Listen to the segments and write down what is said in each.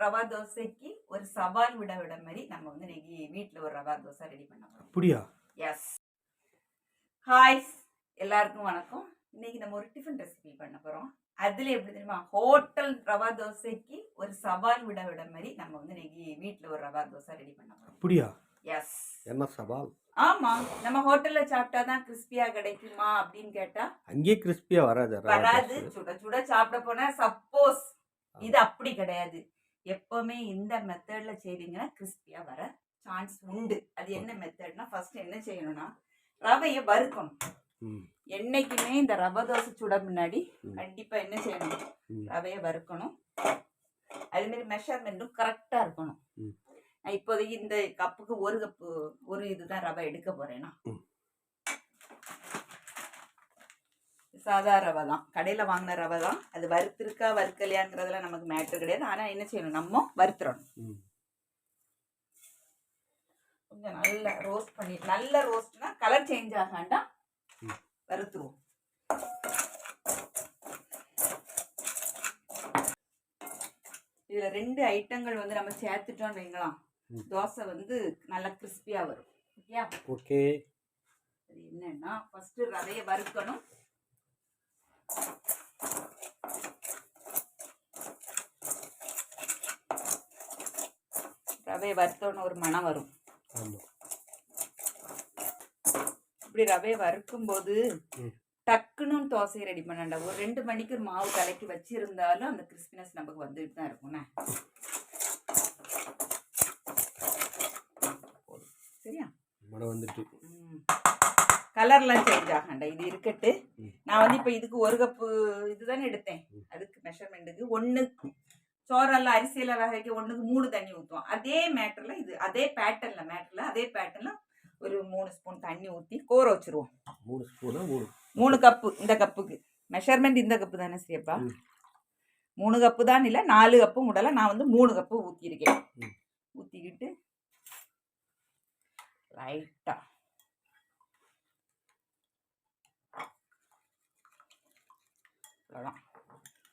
ரவா தோசைக்கு ஒரு சவால் விட மாதிரி நம்ம வந்து இன்னைக்கு வீட்டில் ஒரு ரவா தோசை ரெடி பண்ண போகிறோம். அப்படியா? எஸ். ஹாய், எல்லாருக்கும் வணக்கம். இன்னைக்கு நம்ம ஒரு டிஃபன் ரெசிபி பண்ண போகிறோம். அதில் எப்படி தெரியுமா, ஹோட்டல் ரவா தோசைக்கு ஒரு சவால் விட மாதிரி நம்ம வந்து இன்னைக்கு வீட்டில் ஒரு ரவா தோசை ரெடி பண்ண போகிறோம். அப்படியா? எஸ். என்ன சவால்? ஆமா, நம்ம ஹோட்டல்ல சாப்பிட்டாதான் கிறிஸ்பியா கிடைக்குமா அப்படின்னு கேட்டா அங்கேயே கிறிஸ்பியா வராது. சுட சுட சாப்பிட போனா சப்போஸ் இது அப்படி கிடையாது. எப்பவுமே இந்த மெத்தட்ல செய்வீங்கன்னா கிறிஸ்பியா வர சான்ஸ் உண்டு. அது என்ன மெத்தட்னா, ஃபர்ஸ்ட் என்ன செய்யணும்னா ரவையை வறுக்கணும். என்னைக்குமே இந்த ரவை தோசை சுட முன்னாடி கண்டிப்பா என்ன செய்யணும், ரவையை வறுக்கணும். அதே மாதிரி மெஷர்மெண்ட்டும் கரெக்டா இருக்கணும். நான் இப்போதைக்கு இந்த கப்புக்கு ஒரு கப்பு ஒரு இதுதான் ரவை எடுக்க போறேன்னா, சாதா ரவை தான், கடையில வாங்கின ரவை தான். அது வறுத்திருக்கா வறுக்கலையாங்கிறதுல நமக்கு மேட்டர் கிடையாது. ஆனா என்ன செய்யணும், நம்ம வறுத்துறணும். கொஞ்சம் நல்லா ரோஸ்ட் பண்ணி, நல்ல ரோஸ்ட்னா கலர் சேஞ்ச் ஆகாண்டா வறுத்துருவோம். இதுல 2 ஐட்டங்கள் வந்து நம்ம சேர்த்துட்டோம்னு வைங்களாம், தோசை வந்து நல்லா கிறிஸ்பியா வரும். ஓகே. அது என்னன்னா, ஃபர்ஸ்ட் ரவையை வறுக்கணும். ரவையை வறுத்தோன்னு ஒரு மனம் வரும். இப்படி ரவையை வறுக்கும் போது டக்குன்னு தோசையை ரெடி பண்ணாண்டா. ஒரு 2 மணிக்கு மாவு கலக்கி வச்சிருந்தாலும் அந்த கிறிஸ்பினஸ் நமக்கு வந்துட்டு தான் இருக்கும்ண்ணே. சரியா? மனம் வந்துட்டு கலர்லாம் சேஞ்ச் ஆகண்டா. இது இருக்கட்டு. நான் வந்து இப்போ இதுக்கு ஒரு கப்பு இதுதானே எடுத்தேன். அதுக்கு மெஷர்மெண்ட்டுக்கு 1 சோறெல்லாம் அரிசியெல்லாம் வகைக்கு 1க்கு 3 தண்ணி ஊற்றுவோம். அதே மேட்டரில் இது அதே பேட்டர்னில் ஒரு 3 ஸ்பூன் தண்ணி ஊற்றி கோர வச்சுருவோம். 3 கப்பு. இந்த கப்புக்கு மெஷர்மெண்ட் இந்த கப்பு தானே சரியாப்பா? 3 கப்பு தான், இல்லை 4 கப்பு விடலை. நான் வந்து 3 கப்பு ஊற்றிருக்கேன். ஊற்றிக்கிட்டு லைட்டாக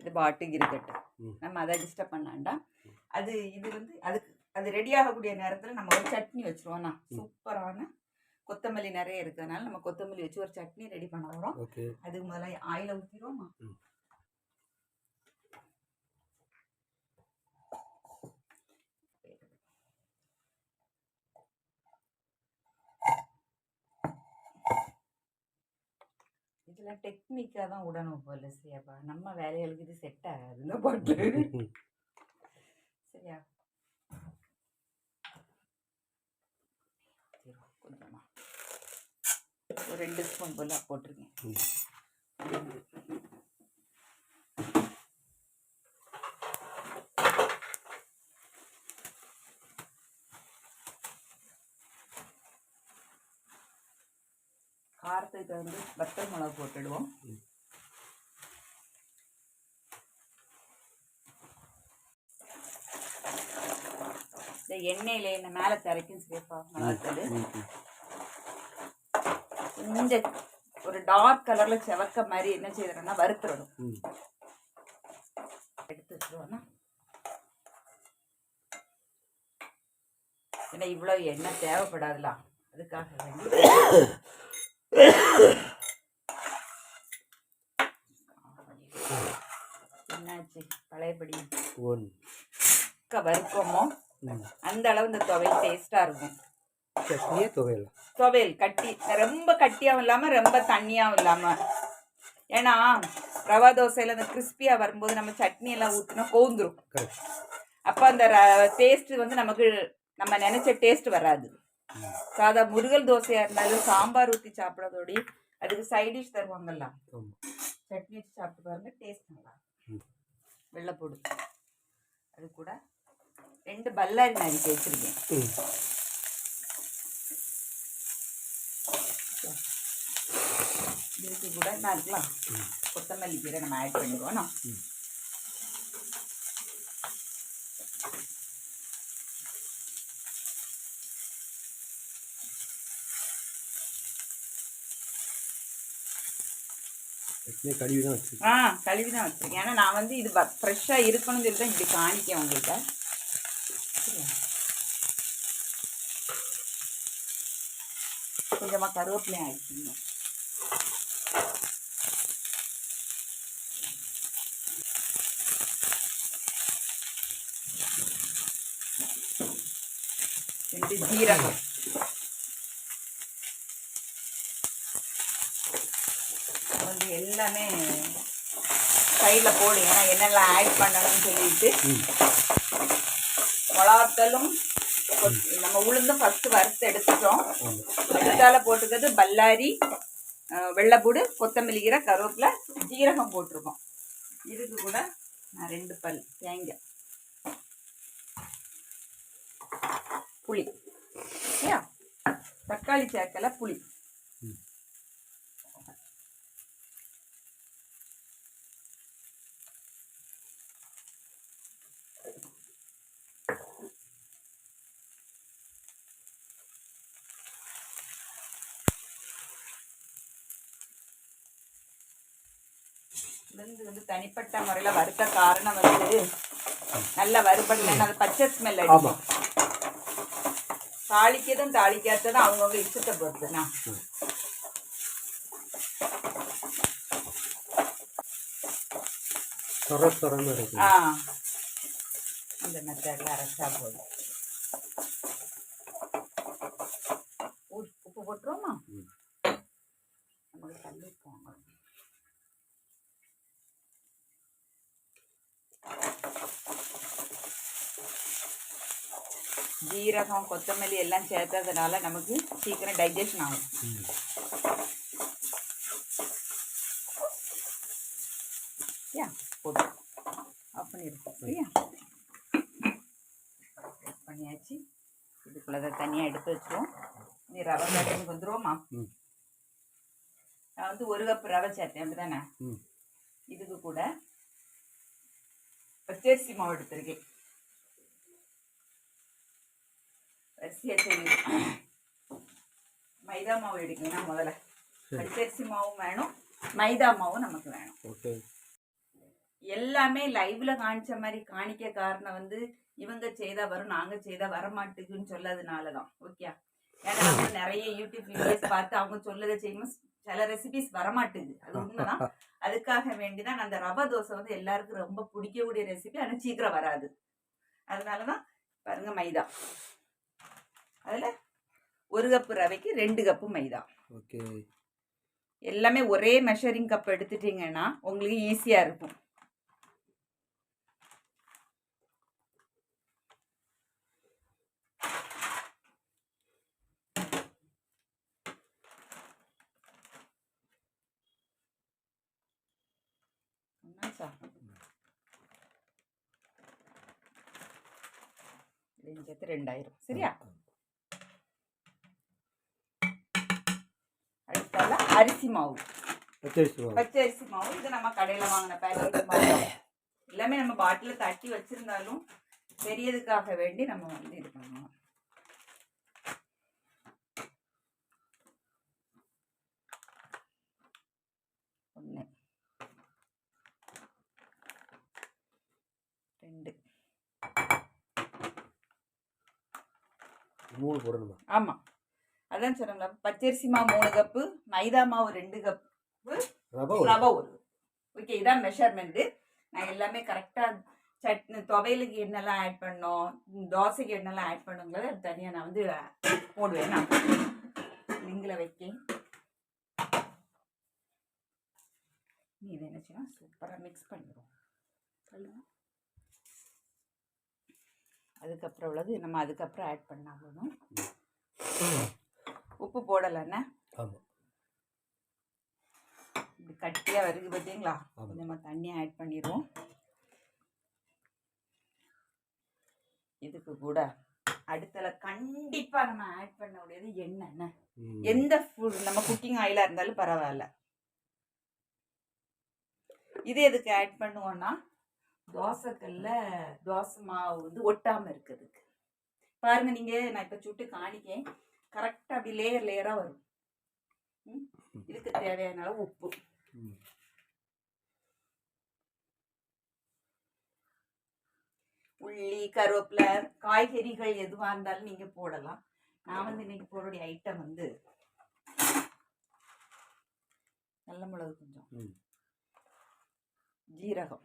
இது பாட்டுக்கு இருக்கட்டும். நம்ம அதை டிஸ்டர்ப் பண்ணாண்டா. அது இது வந்து அது ரெடி ஆகக்கூடிய நேரத்தில் நம்ம ஒரு சட்னி வச்சுருவோம்னா, சூப்பரான கொத்தமல்லி நிறைய இருக்கிறதுனால நம்ம கொத்தமல்லி வச்சு ஒரு சட்னி ரெடி பண்ண போகிறோம். அதுக்கு முதல்ல ஆயில ஊற்றிடுவோமா. இதெல்லாம் டெக்னிக்காக தான் விடணும் போல. சரியாப்பா? நம்ம வேலைகளுக்கு இது செட் ஆகாதுல்ல பாட்டு. சரியா? கொஞ்சமா ஒரு 2 ஸ்பூன் போல போட்டிருக்கேன். காரத்துக்கு வந்து வத்தல் மிளகு போட்டுடுவோம். இந்த எண்ணெயில என்ன மேலே திரைக்கும் சேஃபா மிளகாத்தூள். கொஞ்சம் ஒரு டார்க் கலர்ல செவக்க மாதிரி என்ன செய்யறோம்னா வறுத்துடணும். எடுத்து வச்சுருவோம்னா, ஏன்னா இவ்வளவு எண்ணெய் தேவைப்படாதுல, அதுக்காக என்னாச்சு பழையபடி வறுக்கோமோ அந்த அளவு இந்த துவையல் டேஸ்டா இருக்கும். துவையல் கட்டி, ரொம்ப கட்டியாவும் இல்லாம ரொம்ப தண்ணியாவும் இல்லாம. ஏன்னா ரவா தோசையில அந்த கிறிஸ்பியா வரும்போது நம்ம சட்னி எல்லாம் ஊற்றினா கோந்துரும். அப்ப அந்த டேஸ்ட் வந்து நமக்கு நம்ம நினைச்ச டேஸ்ட் வராது. சாதா முருகல் தோசையா இருந்தாலும் சாம்பார் ஊற்றி சாப்பிட்றதோட அதுக்கு சைடிஷ் தருவாங்கல்ல, சட்னி வச்சு சாப்பிட்டு பாருங்க, டேஸ்ட் நல்லா. வெள்ளைப்பூடு, அது கூட 2 பல்லாரி நறுக்கி வச்சிருக்கேன். இதுக்கு கூட என்ன இருக்கலாம், கொத்தமல்லி கீரை நம்ம ஆட் பண்ணிடுவோம். கழுவி தான் வச்சிருக்கேன். ஏன்னா நான் வந்து இது ஃப்ரெஷ்ஷாக இருக்கணும்னு சொல்லி தான் இப்படி காணிக்கேன் உங்கள்கிட்ட. கொஞ்சமாக கருவேப்பிலையும் ஆட் பண்ணணும். ரெண்டு ஜீரகம், வந்து எல்லாமே கையில் போடு. ஏன்னா என்னெல்லாம் ஆட் பண்ணணும்னு சொல்லிட்டு மிளகாத்தலும் நம்ம உளுந்தும் ஃபஸ்ட்டு வறுத்து எடுத்துட்டோம். அடுத்தால போட்டுக்கிறது பல்லாரி, வெள்ளைப்பூடு, கொத்தமல்லி கீரை, கருவேப்பிலை, ஜீரகம் போட்டிருக்கோம். இதுக்கு கூட நான் 2 பல் தேங்காய், புளி, தக்காளி சேர்க்கல, புளி. வந்து தனிப்பட்ட முறையில் வறுத்த காரணம் வந்து நல்ல வறுபடலைன்னு அது பச்சை ஸ்மெல் அடிக்கும். தாளிக்கதும் தாளிக்காததும் அவங்கவுங்க இஷ்டத்தை பொறுத்துண்ணா. இந்த மெத்தடில் அரைச்சா போதும். உப்பு போட்டுருவோமா? நமக்கு தள்ளி போங்க. ஜீரகம், கொத்தமல்லி எல்லாம் சேர்த்ததுனால நமக்கு சீக்கிரம் டைஜஷன் ஆகும். போட்டு ஆஃப் பண்ணியிருக்கோம். சரியா, பண்ணியாச்சு. இதுக்குள்ளதை தனியாக எடுத்து வச்சுருவோம். நீ ரவை கடைக்கு வந்துடுவோமா? நான் வந்து 1 கப் ரவை சேர்த்தேன், அப்படி தானே? இதுக்கு கூட பச்சரிசி மாவு எடுத்திருக்கேன். மைதா மாவு எடுக்கணும். முதல்ல பச்சரிசி மாவும் வேணும், மைதா மாவும் நமக்கு வேணும். எல்லாமே லைவ்ல காணிச்ச மாதிரி காணிக்க காரணம் வந்து இவங்க செய்தா வரும், நாங்க செய்தா வரமாட்டேங்குன்னு சொல்லதுனாலதான். ஓகே, ஏன்னா நம்ம நிறைய யூடியூப் வீடியோஸ் பார்த்து அவங்க சொல்லதை செய்யும் சில ரெசிபிஸ் வரமாட்டேங்குது. அது உண்மைதான். அதுக்காக வேண்டிதான் அந்த ரவை தோசை வந்து எல்லாருக்கும் ரொம்ப பிடிக்கக்கூடிய ரெசிபி, ஆனால் சீக்கிரம் வராது. அதனாலதான் பாருங்க, மைதா அதில் 1 கப்பு ரவைக்கு 2 கப்பு மைதா. ஓகே, எல்லாமே ஒரே மெஷரிங் கப் எடுத்துட்டீங்கன்னா உங்களுக்கு ஈஸியாக இருக்கும். சேர்த்து 2000. சரியா, அடுத்தால அரிசி மாவு, பச்சரிசி மாவு. இது நம்ம கடையில் வாங்கின பேக்கெட் மாவு. எல்லாமே நம்ம பாட்டில் தட்டி வச்சிருந்தாலும் பெரியதுக்காக வேண்டி நம்ம வந்து இது பண்ணுவோம். ஒன்று, 2, 3 போடணுமா? ஆமா, அதான் சொன்னோம்ல. பச்சரிசி மாவு 3 கப்பு, மைதா மாவு 2 கப்பு, ரவை 1. ஓகே, இதான் மெஷர்மெண்ட்டு. நான் எல்லாமே கரெக்டாக சட்னி துவையலுக்கு என்னெல்லாம் ஆட் பண்ணோம், தோசைக்கு என்னெல்லாம் ஆட் பண்ணுங்கிறத தனியாக நான் வந்து போடுவேன். நான் லிங்கில் வைக்கேன். நீ இதை என்னச்சுன்னா சூப்பராக மிக்ஸ் பண்ணிடுவோம். அதுக்கப்புறம் உள்ளது நம்ம அதுக்கப்புறம் ஆட் பண்ணாலும் உப்பு போடலைன்னா இப்படி கட்டியாக வருது பார்த்தீங்களா? கொஞ்சமாக தண்ணியாக ஆட் பண்ணிடுவோம். இதுக்கு கூட அடுத்தல கண்டிப்பாக நம்ம ஆட் பண்ண முடியாது எண்ணெய். எந்த ஃபுட் நம்ம குக்கிங் ஆயிலாக இருந்தாலும் பரவாயில்ல. இது எதுக்கு ஆட் பண்ணுவோன்னா தோசைக்கல்ல தோசை மாவு வந்து ஒட்டாமல் இருக்கிறதுக்கு. பாருங்க, நீங்கள் நான் இப்போ சுட்டு காணிக்கேன். கரெக்டாக அப்படி லேயர் லேயராக வரும். இதுக்கு தேவையான அளவு உப்பு. உள்ளி கருவேப்பிலை காய்கறிகள் எதுவாக இருந்தாலும் நீங்கள் போடலாம். நான் வந்து இன்னைக்கு போடக்கூடிய ஐட்டம் வந்து நல்ல மிளகு கொஞ்சம், ஜீரகம்,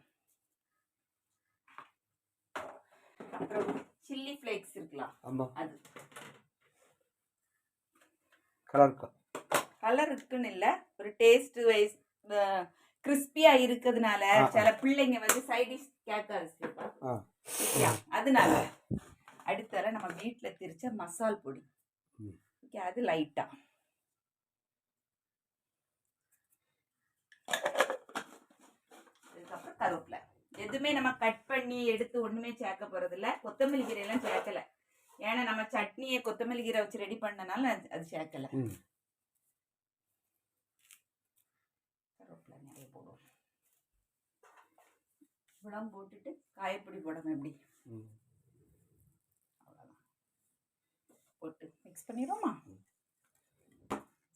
அப்புறம் சில்லி ஃப்ளேக்ஸ் இருக்கலாம். ஆமாம், அது கலர் இருக்குன்னு இல்லை, ஒரு டேஸ்ட் வைஸ் கிறிஸ்பியா இருக்கிறதுனால சில பிள்ளைங்க வந்து சைட் டிஷ் கேட்காது, அதனால. அடுத்தால நம்ம வீட்டுல திரிச்ச மசால் பொடி, அது லைட்டா. அதுக்கப்புறம் கருவேப்பிலை. எதுவுமே நம்ம கட் பண்ணி எடுத்து ஒண்ணுமே சேர்க்க போறது இல்ல. கொத்தமல்லி கீரை எல்லாம் சேர்க்கல, ஏன்னா நம்ம சட்னியை கொத்தமல்லி கீரை வச்சு ரெடி பண்ணனால அது சேர்க்கல. கருவேப்பிலை நிறைய போடுவோம். இவ்வளவு போட்டுட்டு காயப்பொடி போடணும். எப்படி போட்டு மிக்ஸ் பண்ணிடுவோமா?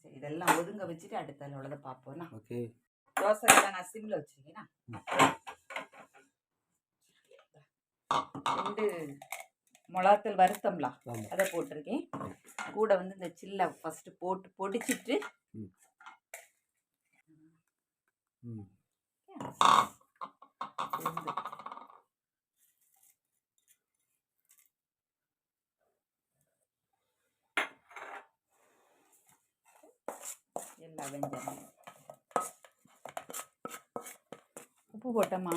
சரி, இதெல்லாம் ஒதுங்க வச்சுட்டு அடுத்த உள்ளதை பார்ப்போம்னா. ஓகே. தோசை நான் சிம்ல வச்சிருக்கேன்னா 2 மிளகாத்தூள் வருத்தம்லாம் அதை போட்டிருக்கேன். கூட வந்து இந்த சில்லை ஃபர்ஸ்ட் போட்டு பொடிச்சிட்டு எல்லாம் வெஞ்சம். உப்பு போட்டோமா?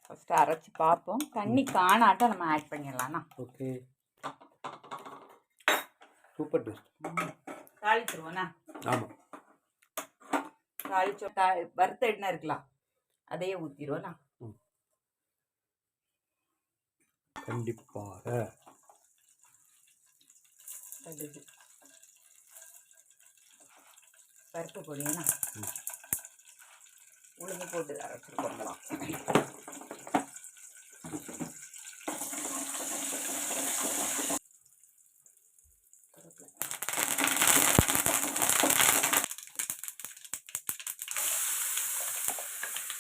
ஃபர்ஸ்ட் அரைச்சி பார்ப்போம். தண்ணி காணாட்ட நம்ம ஆட் பண்ணிடலாம்னா. Okay, super taste. தாளிச்சிருவோண்ணா. ஆமாம், தாளிச்சோ வறுத்த எண்ணெய் இருக்கலாம், அதையே ஊற்றிடுவோண்ணா. கண்டிப்பாக. பருப்பு பொடியண்ணா உளுந்து போட்டு அரைச்சிருக்கோம்.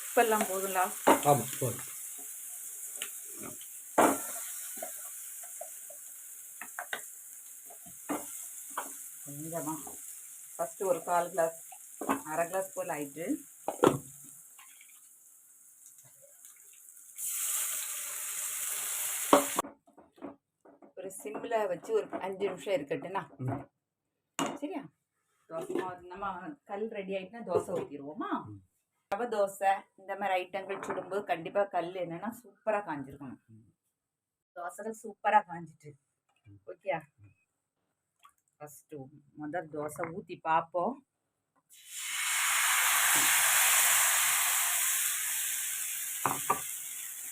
உப்பெல்லாம் போதுங்களா? ஆமாம், போதும். கொஞ்சமா ஃபர்ஸ்ட் ஒரு 1/4 கிளாஸ், 1/2 கிளாஸ் போல் ஆயிட்டு. ஒரு சிம்ல வச்சு ஒரு 5 நிமிஷம் இருக்கட்டும்னா. சரியா? தோசை நம்ம கல் ரெடி ஆயிட்டுனா தோசை ஊற்றிடுவோமா? ரவை தோசை இந்த மாதிரி ஐட்டங்கள் சுடும்போது கண்டிப்பாக கல் என்னன்னா சூப்பராக காஞ்சிருக்கணும். தோசைகள் சூப்பராக காஞ்சிட்டு. ஓகே, ஃபஸ்ட்டு முதல் தோசை ஊற்றி பார்ப்போம்.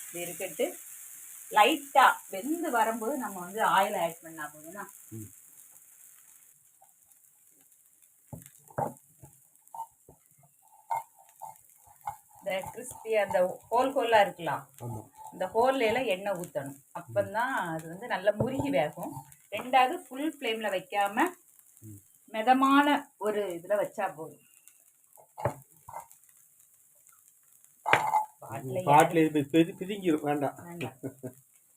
இது இருக்கட்டு. லைட்டாக வெந்து வரும்போது நம்ம வந்து ஆயில் ஆட் பண்ணா போதுன்னா. இந்த கிறிஸ்பி அந்த ஹோல்லா இருக்கலாம், இந்த ஹோல்ல எல்லாம் எண்ணெய் ஊற்றணும். அப்பந்தான் அது வந்து நல்லா முருகி வேகும். ரெண்டாவது ஃபுல் ஃப்ளேமில் வைக்காம மிதமான ஒரு இதில் வச்சா போதும். பிதிங்கிரும், வேண்டாம்.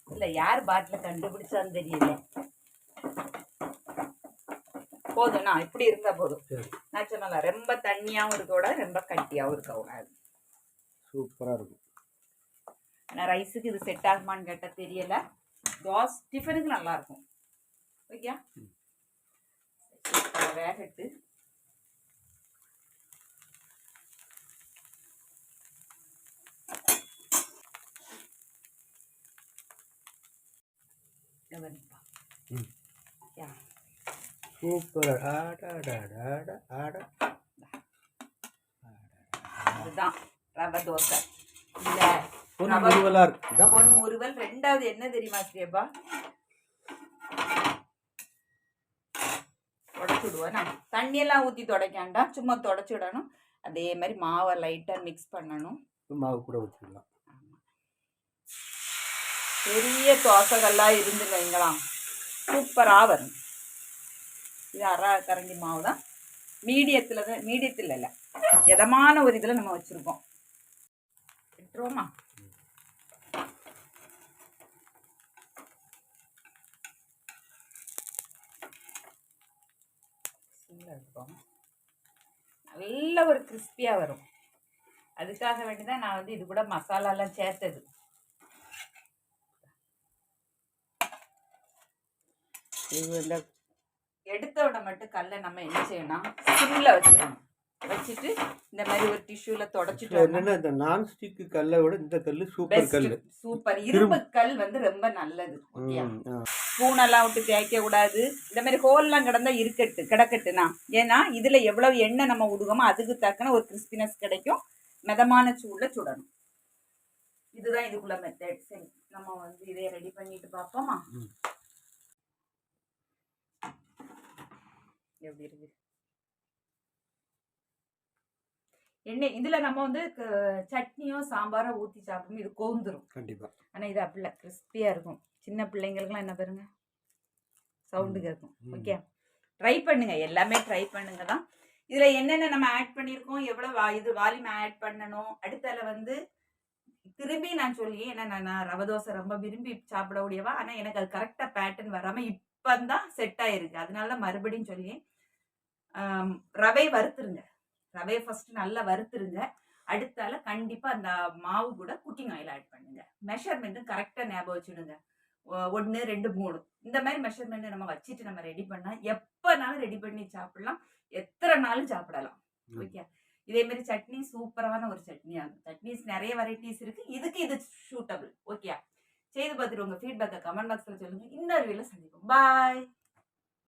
இல்லை, யார் பாட்டில் கண்டுபிடிச்சான்னு தெரியல. போதும்ண்ணா, இப்படி இருந்தா போதும். நான் சொன்னல, ரொம்ப தண்ணியாகவும் இருக்கக்கூட ரொம்ப கட்டியாகவும் இருக்கக்கூடாது. சூப்பராக இருக்கும். ஆனால் ரைஸுக்கு இது செட் ஆகுமான்னு கேட்டால் தெரியல. தோசை டிஃபனுக்கு நல்லா இருக்கும். ஓகே, வேகட்டு. சூப்பர். இதுதான் ரவை தோசை. பொன் முறுவலா இருக்கு. பொன் முறுவல். ரெண்டாவது என்ன தெரியுமா ஸ்ரீபா? தொடச்சுடுவோம். தண்ணியெல்லாம் ஊற்றி தொடக்காண்டா, சும்மா தொடச்சுடணும். அதே மாதிரி மாவை லைட்டாக மிக்ஸ் பண்ணணும். மாவு கூட ஊற்றிடலாம். பெரிய தோசைகள்லாம் இருந்து வைங்களாம், சூப்பராக வரும். இது அரை கரண்டி மாவு தான். மீடியத்தில் இல்லை, எதமான ஒரு இதில் நம்ம வச்சுருக்கோம். விட்டுருவோமா? நல்ல ஒரு கிறிஸ்பியாக வரும். அதுக்காக வேண்டிதான் நான் வந்து இது கூட மசாலாலாம் சேர்த்தது. இது இந்த எடுத்த உடனே மட்டும் கல்லை நம்ம என்ன செய்யணும், சிம்மில் வச்சிடணும். வச்சுட்டு இந்த மாதிரி ஒரு டிஷ்யூல தொடச்சிட்டு, என்னன்னா இந்த நான்ஸ்டிக் கல்லை விட இந்த கல் சூப்பர் கல். சூப்பர். இரும்பு கல் வந்து ரொம்ப நல்லது. ஸ்பூனெல்லாம் விட்டு தேய்க்க கூடாது. இந்த மாதிரி ஹோல்லாம் கிடந்தா கிடக்கட்டுனா, ஏன்னா இதுல எவ்வளவு எண்ணெய் நம்ம விடுவோமோ அதுக்கு தக்கன ஒரு கிறிஸ்பினஸ் கிடைக்கும். மிதமான சூடுல சுடணும். இதுதான் இதுக்குள்ள மெத்தட். சரி, நம்ம வந்து இதை ரெடி பண்ணிட்டு பார்ப்போமா? எப்படி இருக்கு எண்ணெய்? இதுல நம்ம வந்து சட்னியோ சாம்பாரோ ஊத்தி சாப்பிடும், இது கோந்துரும் கண்டிப்பா. ஆனா இது அப்படி இல்லை, கிறிஸ்பியா இருக்கும். சின்ன பிள்ளைங்களுக்குலாம் என்ன பாருங்க சவுண்டு கேட்கும். ஓகே, ட்ரை பண்ணுங்க, எல்லாமே ட்ரை பண்ணுங்க தான். இதுல என்னென்ன நம்ம ஆட் பண்ணியிருக்கோம், எவ்வளவு இது வால்யூம் ஆட் பண்ணணும், அடுத்தால வந்து திரும்பி நான் சொல்லி, ஏன்னா நான் ரவை தோசை ரொம்ப விரும்பி சாப்பிடக்கூடியவா. ஆனா எனக்கு அது கரெக்டா பேட்டர்ன் வராம இப்பதான் செட் ஆயிருக்கு. அதனால மறுபடியும் சொல்லி, ரவை வறுத்துருங்க. ரவையை ஃபர்ஸ்ட் நல்லா வறுத்துருங்க. அடுத்தால கண்டிப்பா அந்த மாவு கூட குக்கிங் ஆயில் ஆட் பண்ணுங்க. மெஷர்மெண்ட்டும் கரெக்டா ஞாபகம் வச்சுடுங்க. 1 2 3 இந்த மாதிரி மெஷர்மெண்ட் நம்ம வச்சுட்டு நம்ம ரெடி பண்ணா எப்பனாலும் ரெடி பண்ணி சாப்பிடலாம், எத்தனை நாளும் சாப்பிடலாம். ஓகே, இதே மாதிரி சட்னி சூப்பரான ஒரு சட்னி ஆகும். சட்னிஸ் நிறைய வெரைட்டிஸ் இருக்கு, இதுக்கு இது சூட்டபிள். ஓகே, செய்து பார்த்துட்டு உங்க ஃபீட்பேக்கை கமெண்ட் பாக்ஸ்ல சொல்லுங்க. இன்னொரு வீடியோல சந்திப்போம். பாய்.